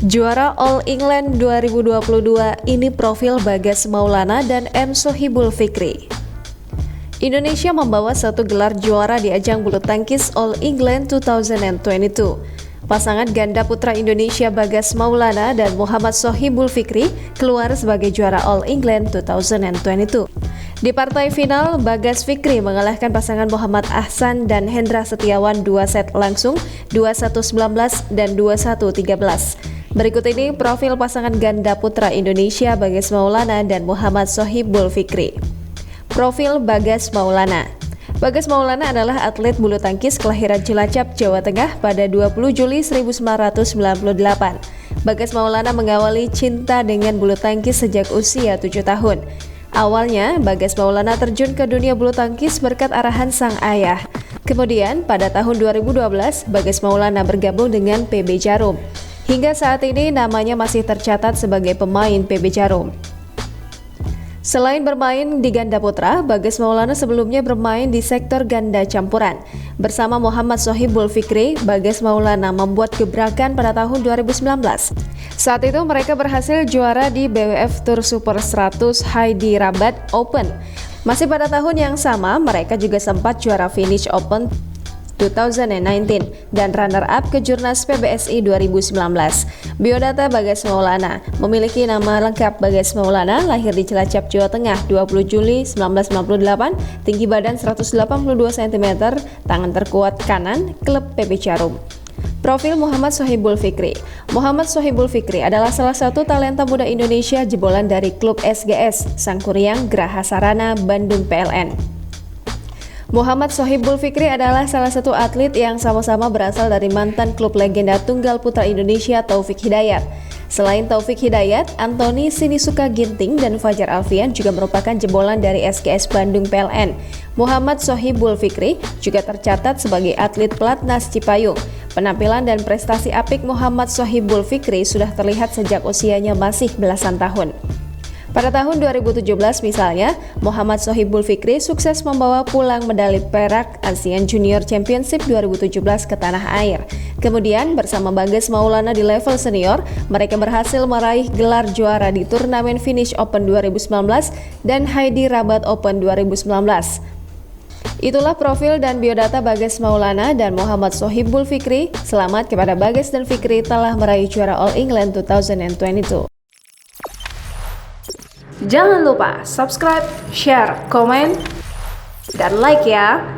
Juara All England 2022 ini profil Bagas Maulana dan M. Sohibul Fikri. Indonesia membawa satu gelar juara di ajang bulu tangkis All England 2022. Pasangan ganda putra Indonesia Bagas Maulana dan Muhammad Sohibul Fikri keluar sebagai juara All England 2022. Di partai final, Bagas Fikri mengalahkan pasangan Muhammad Ahsan dan Hendra Setiawan 2 set langsung 21-19 dan 21-13. Berikut ini profil pasangan ganda putra Indonesia Bagas Maulana dan Muhammad Sohibul Fikri. Profil Bagas Maulana. Bagas Maulana adalah atlet bulu tangkis kelahiran Cilacap, Jawa Tengah pada 20 Juli 1998. Bagas Maulana mengawali cinta dengan bulu tangkis sejak usia 7 tahun. Awalnya, Bagas Maulana terjun ke dunia bulu tangkis berkat arahan sang ayah. Kemudian, pada tahun 2012, Bagas Maulana bergabung dengan PB Jarum. Hingga saat ini namanya masih tercatat sebagai pemain PB Jarum. Selain bermain di ganda putra, Bagas Maulana sebelumnya bermain di sektor ganda campuran. Bersama Muhammad Sohibul Fikri, Bagas Maulana membuat gebrakan pada tahun 2019. Saat itu mereka berhasil juara di BWF Tour Super 100 Hyderabad Open. Masih pada tahun yang sama, mereka juga sempat juara Finnish Open 2019 dan runner-up ke Jurnas PBSI 2019. Biodata Bagas Maulana. Memiliki nama lengkap Bagas Maulana, lahir di Cilacap, Jawa Tengah 20 Juli 1998, tinggi badan 182 cm, tangan terkuat kanan, klub PB Jarum. Profil Muhammad Sohibul Fikri. Muhammad Sohibul Fikri adalah salah satu talenta muda Indonesia jebolan dari klub SGS Sangkuriang Graha Sarana Bandung PLN. Muhammad Sohibul Fikri adalah salah satu atlet yang sama-sama berasal dari mantan klub legenda tunggal putra Indonesia Taufik Hidayat. Selain Taufik Hidayat, Anthony Sinisuka Ginting dan Fajar Alfian juga merupakan jebolan dari SGS Bandung PLN. Muhammad Sohibul Fikri juga tercatat sebagai atlet pelatnas Cipayung. Penampilan dan prestasi apik Muhammad Sohibul Fikri sudah terlihat sejak usianya masih belasan tahun. Pada tahun 2017 misalnya, Muhammad Sohibul Fikri sukses membawa pulang medali perak ASEAN Junior Championship 2017 ke tanah air. Kemudian bersama Bagas Maulana di level senior, mereka berhasil meraih gelar juara di turnamen Finnish Open 2019 dan Hyderabad Open 2019. Itulah profil dan biodata Bagas Maulana dan Muhammad Sohibul Fikri. Selamat kepada Bagas dan Fikri telah meraih juara All England 2022. Jangan lupa subscribe, share, komen, dan like ya!